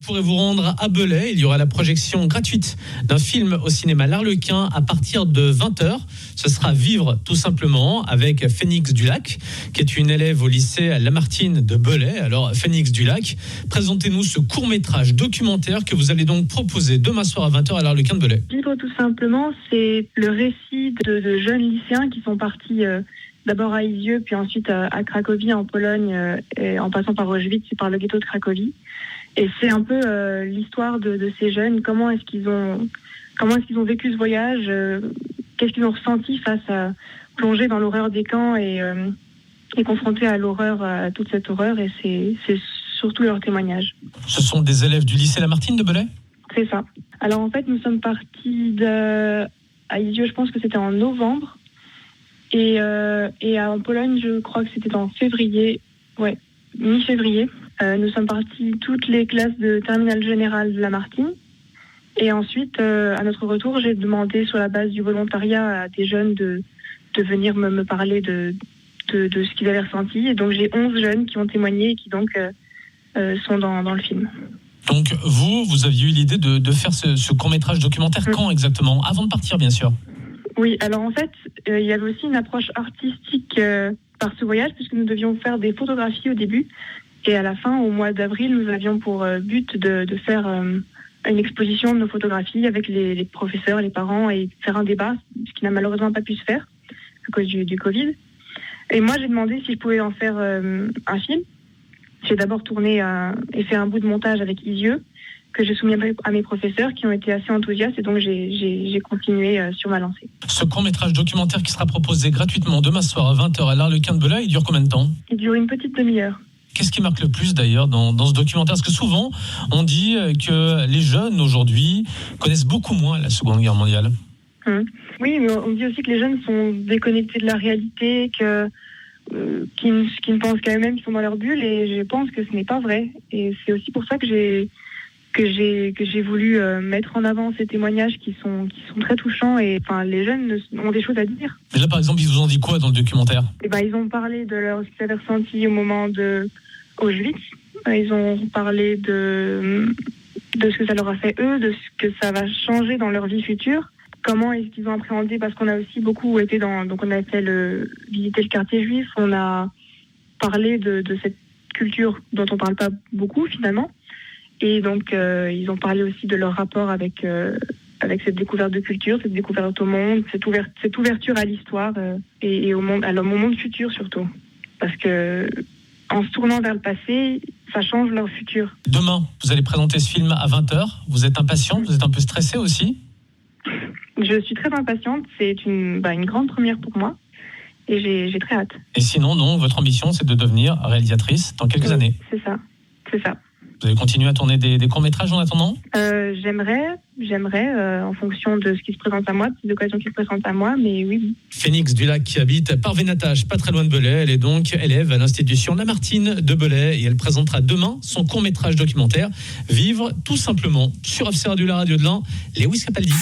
pourrez vous rendre à Belay. Il y aura la projection gratuite d'un film au cinéma L'Arlequin à partir de 20h. Ce sera Vivre tout simplement avec Phénix Dulac, qui est une élève au lycée Lamartine de Belay. Alors Phénix Dulac, présentez-nous ce court-métrage documentaire que vous allez donc proposer demain soir à 20h à L'Arlequin de Belay. Vivre tout simplement, c'est le récit de jeunes lycéens qui sont partis d'abord à Isieux, puis ensuite à Cracovie en Pologne, et en passant par Auschwitz et par le ghetto de Cracovie. Et c'est un peu l'histoire de ces jeunes, comment est-ce qu'ils ont vécu ce voyage, qu'est-ce qu'ils ont ressenti face à plonger dans l'horreur des camps et confrontés à l'horreur, à toute cette horreur, et c'est surtout leur témoignage. Ce sont des élèves du lycée Lamartine de Belay ? C'est ça. Alors en fait, nous sommes partis à Isieux, je pense que c'était en novembre, et en Pologne, je crois que c'était en février, mi-février. Nous sommes partis toutes les classes de terminale générale de Lamartine. Et ensuite, à notre retour, j'ai demandé sur la base du volontariat à des jeunes de venir me parler de ce qu'ils avaient ressenti. Et donc, j'ai 11 jeunes qui ont témoigné et qui donc sont dans le film. Donc, vous aviez eu l'idée de faire ce court-métrage documentaire quand exactement ? Avant de partir, bien sûr. Oui, alors en fait, il y avait aussi une approche artistique par ce voyage, puisque nous devions faire des photographies au début. Et à la fin, au mois d'avril, nous avions pour but de faire une exposition de nos photographies avec les professeurs, les parents, et faire un débat, ce qui n'a malheureusement pas pu se faire à cause du Covid. Et moi, j'ai demandé si je pouvais en faire un film. J'ai d'abord tourné et fait un bout de montage avec Isieux, que j'ai soumis à mes professeurs qui ont été assez enthousiastes, et donc j'ai continué sur ma lancée. Ce court-métrage documentaire qui sera proposé gratuitement demain soir à 20h à l'Arlequin de Belay, il dure combien de temps ? Il dure une petite demi-heure. Qu'est-ce qui marque le plus d'ailleurs dans ce documentaire ? Parce que souvent, on dit que les jeunes aujourd'hui connaissent beaucoup moins la Seconde Guerre mondiale. Oui, mais on dit aussi que les jeunes sont déconnectés de la réalité, qu'ils ne pensent qu'à eux-mêmes, qu'ils sont dans leur bulle, et je pense que ce n'est pas vrai. Et c'est aussi pour ça que j'ai voulu mettre en avant ces témoignages qui sont très touchants, et enfin les jeunes ont des choses à dire. Mais là par exemple, ils vous ont dit quoi dans le documentaire ? Ils ont parlé de ce qu'ils avaient ressenti au moment de Auschwitz. Ils ont parlé de ce que ça leur a fait eux, de ce que ça va changer dans leur vie future. Comment est-ce qu'ils ont appréhendé, parce qu'on a aussi beaucoup été donc on a fait visiter le quartier juif, on a parlé de cette culture dont on parle pas beaucoup finalement. Et donc, ils ont parlé aussi de leur rapport avec cette découverte de culture, cette découverte au monde, cette ouverture à l'histoire et au monde futur surtout. Parce que en se tournant vers le passé, ça change leur futur. Demain, vous allez présenter ce film à 20h. Vous êtes impatient ? Vous êtes un peu stressé aussi ? Je suis très impatiente. C'est une grande première pour moi. Et j'ai très hâte. Et sinon, non, votre ambition, c'est de devenir réalisatrice dans quelques années ? C'est ça. Vous allez continuer à tourner des courts-métrages en attendant ? J'aimerais, en fonction de ce qui se présente à moi, des occasions qui se présentent à moi, mais oui. Phénix Dulac qui habite Parvenatache, pas très loin de Belay. Elle est donc élève à l'institution Lamartine de Belay et elle présentera demain son court-métrage documentaire Vivre tout simplement sur Observe de la radio de l'Ain, Lewis Capaldi.